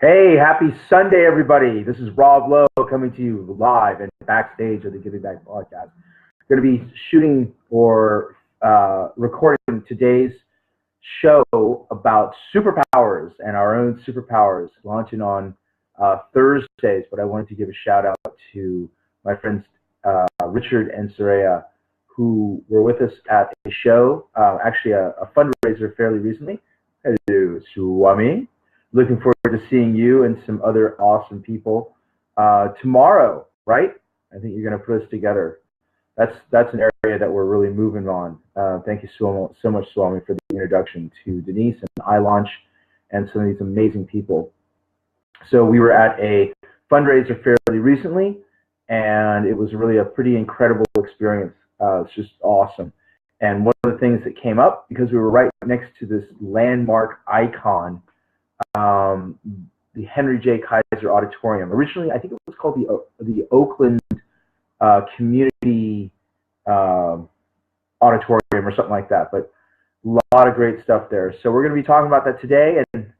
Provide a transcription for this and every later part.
Hey, happy Sunday, everybody. This is Rob Lowe coming to you live and backstage of the Giving Back podcast. Going to be shooting or recording today's show about superpowers and our own superpowers, launching on Thursdays. But I wanted to give a shout out to my friends Richard and Soraya, who were with us at a show, actually a fundraiser fairly recently. Hello, Swami. Looking forward to seeing you and some other awesome people tomorrow, right? I think you're going to put us together. That's an area that we're really moving on. Thank you so much, Swami, for the introduction to Denise and iLaunch and some of these amazing people. So we were at a fundraiser fairly recently, and it was really a pretty incredible experience. It's just awesome. And one of the things that came up, because we were right next to this landmark icon, the Henry J Kaiser Auditorium. Originally, I think it was called the Oakland Community Auditorium or something like that, but a lot of great stuff there. So we're going to be talking about that today, and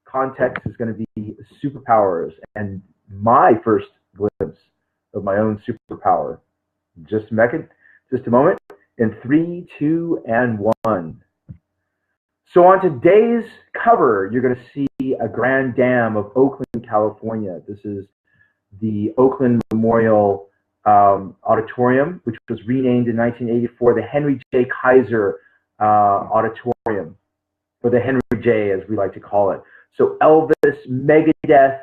context is going to be superpowers and my first glimpse of my own superpower. Just a moment. In 3, 2, and 1. So on today's cover, you're going to see a grand dam of Oakland, California. This is the Oakland Memorial Auditorium, which was renamed in 1984 the Henry J Kaiser Auditorium, or the Henry J, as we like to call it. So Elvis, Megadeth,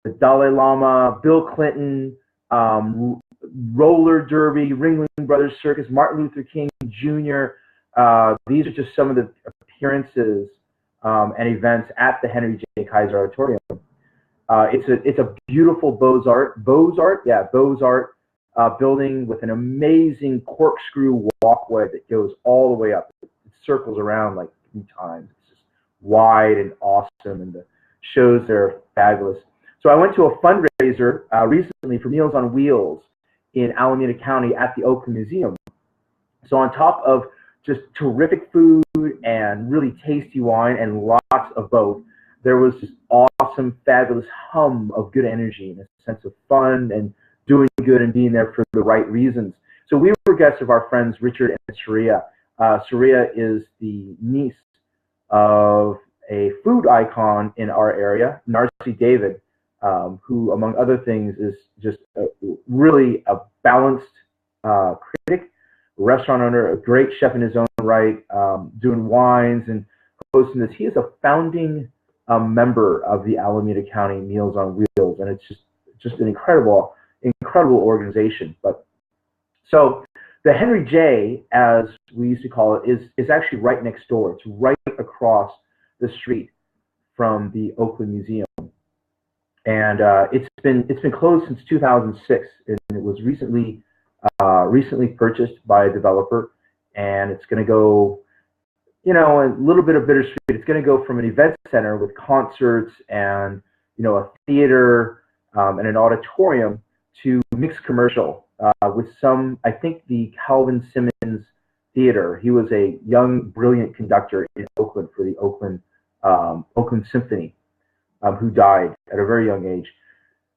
the Dalai Lama, Bill Clinton, roller derby, Ringling Brothers Circus, Martin Luther King Jr. These are just some of the appearances and events at the Henry J Kaiser Auditorium. It's a beautiful Beaux Arts building with an amazing corkscrew walkway that goes all the way up. It circles around like 3 times. It's just wide and awesome, and the shows there are fabulous. So I went to a fundraiser recently for Meals on Wheels in Alameda County at the Oakland Museum. So on top of just terrific food and really tasty wine and lots of both, there was this awesome, fabulous hum of good energy and a sense of fun and doing good and being there for the right reasons. So we were guests of our friends Richard and Soraya. Soraya is the niece of a food icon in our area, Narcy David, who, among other things, is just really a balanced critic, restaurant owner, a great chef in his own right, doing wines and hosting this. He is a founding member of the Alameda County Meals on Wheels, and it's just an incredible organization. But so the Henry J, as we used to call it, is actually right next door. It's right across the street from the Oakland Museum. And it's been closed since 2006, and it was recently purchased by a developer, and it's going to go, a little bit of bittersweet. It's going to go from an event center with concerts and a theater and an auditorium to mixed commercial with some. I think the Calvin Simmons Theater. He was a young, brilliant conductor in Oakland for the Oakland Symphony. Who died at a very young age.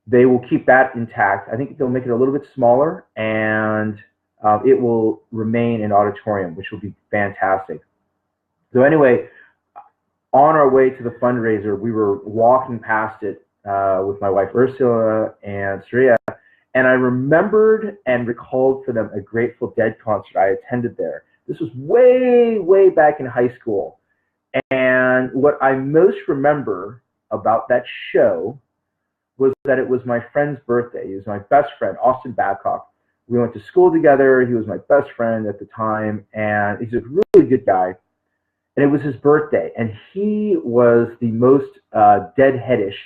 They will keep that intact. I think they'll make it a little bit smaller, and it will remain an auditorium, which will be fantastic. So anyway, on our way to the fundraiser, we were walking past it with my wife Ursula and Soraya, and I remembered and recalled for them a Grateful Dead concert I attended there. This was way, way back in high school. And what I most remember about that show was that it was my friend's birthday. He was my best friend, Austin Babcock. We went to school together. He was my best friend at the time, and he's a really good guy. And it was his birthday, and he was the most deadheadish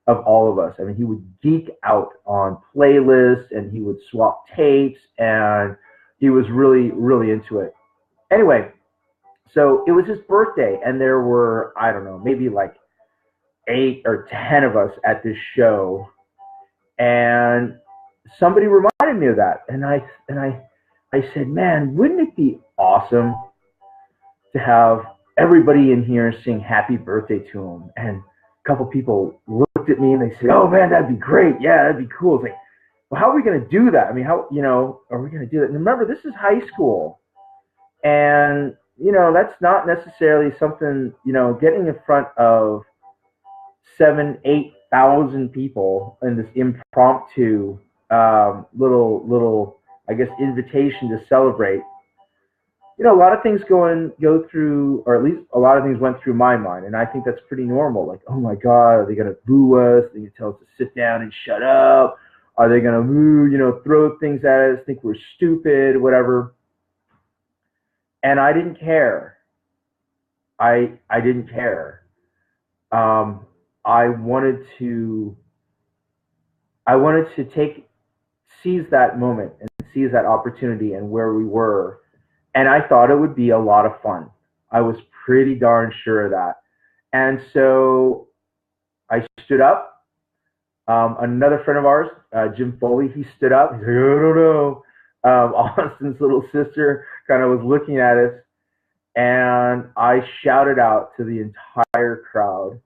of all of us. I mean, he would geek out on playlists, and he would swap tapes, and he was really, really into it. Anyway, so it was his birthday, and there were, I don't know, maybe like 8 or 10 of us at this show, and somebody reminded me of that, and I said, man, wouldn't it be awesome to have everybody in here sing happy birthday to him? And a couple people looked at me and they say, "Oh man, that'd be great. Yeah, that'd be cool." It's like, well, how are we going to do that? I mean, how, are we going to do that? And remember, this is high school. And, that's not necessarily something, getting in front of 7,000-8,000 people in this impromptu little, I guess, invitation to celebrate. A lot of things go through, or at least a lot of things went through my mind, and I think that's pretty normal. Like, oh my God, are they going to boo us? Are they going to tell us to sit down and shut up? Are they going to throw things at us, think we're stupid, whatever? And I didn't care. I didn't care. I wanted to seize that moment and seize that opportunity and where we were. And I thought it would be a lot of fun. I was pretty darn sure of that. And so I stood up. Another friend of ours, Jim Foley, he stood up. He's like, "I don't know." Austin's little sister kind of was looking at us. And I shouted out to the entire crowd,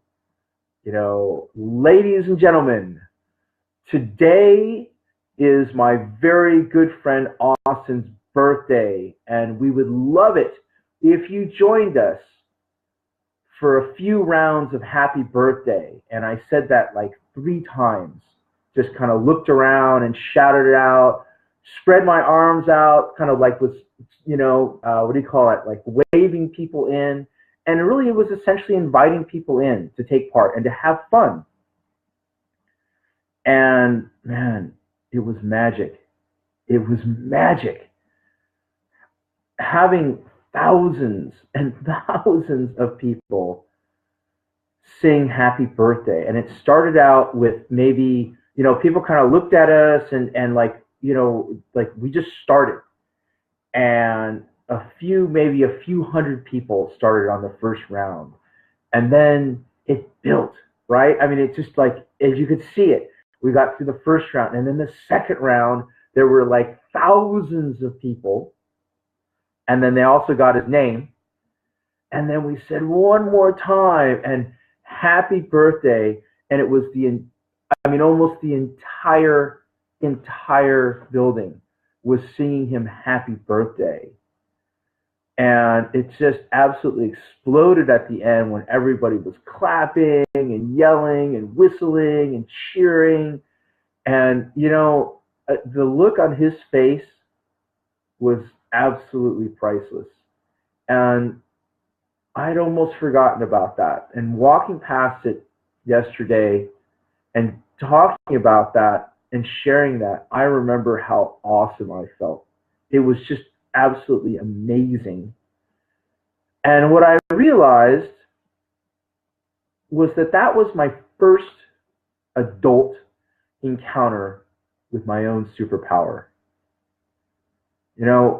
"Ladies and gentlemen, today is my very good friend Austin's birthday, and we would love it if you joined us for a few rounds of happy birthday." And I said that like 3 times, just kind of looked around and shouted it out, spread my arms out, kind of like was, what do you call it? Like waving people in. And really it was essentially inviting people in to take part and to have fun. And man, it was magic. It was magic. Having thousands and thousands of people sing happy birthday. And it started out with maybe, people kind of looked at us and like, like we just started. And maybe a few hundred people started on the first round. And then it built, right? I mean, it just like, as you could see it, we got through the first round. And then the second round, there were like thousands of people. And then they also got his name. And then we said one more time and happy birthday. And it was almost the entire building was singing him happy birthday. And it just absolutely exploded at the end when everybody was clapping and yelling and whistling and cheering. And, the look on his face was absolutely priceless. And I'd almost forgotten about that. And walking past it yesterday and talking about that and sharing that, I remember how awesome I felt. It was just absolutely amazing. And what I realized was that was my first adult encounter with my own superpower.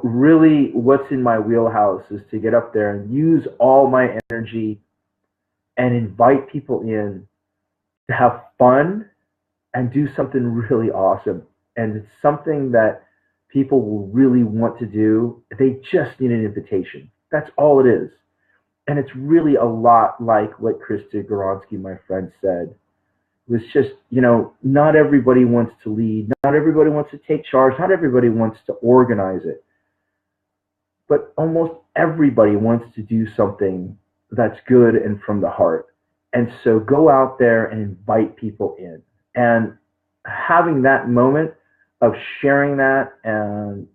Really what's in my wheelhouse is to get up there and use all my energy and invite people in to have fun and do something really awesome. And it's something that people will really want to do. They just need an invitation. That's all it is. And it's really a lot like what Krista Goronsky, my friend, said. It was just, not everybody wants to lead. Not everybody wants to take charge. Not everybody wants to organize it. But almost everybody wants to do something that's good and from the heart. And so go out there and invite people in. And having that moment of sharing that and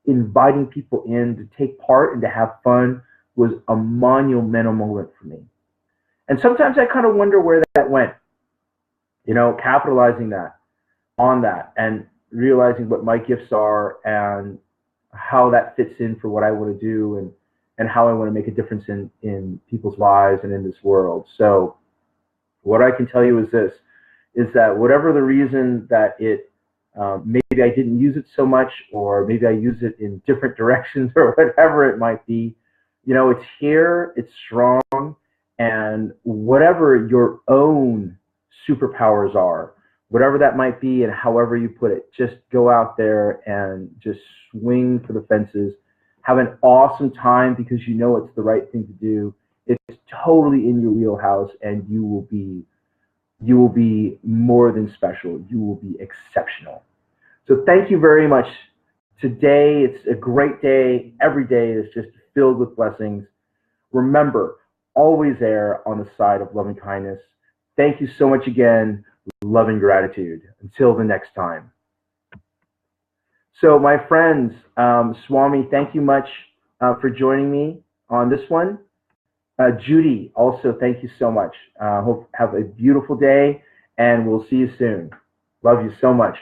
inviting people in to take part and to have fun was a monumental moment for me. And sometimes I kind of wonder where that went, capitalizing on that and realizing what my gifts are and how that fits in for what I want to do and how I want to make a difference in people's lives and in this world. So what I can tell you is this, is that whatever the reason that maybe I didn't use it so much, or maybe I use it in different directions or whatever it might be, it's here, it's strong, and whatever your own superpowers are, whatever that might be and however you put it, just go out there and just swing for the fences. Have an awesome time because it's the right thing to do. It's totally in your wheelhouse and you will be you will be more than special. You will be exceptional. So thank you very much. Today, it's a great day. Every day is just filled with blessings. Remember, always err on the side of loving kindness. Thank you so much again. Love and gratitude. Until the next time. So my friends, Swami, thank you much for joining me on this one. Judy, also, thank you so much. Hope have a beautiful day, and we'll see you soon. Love you so much.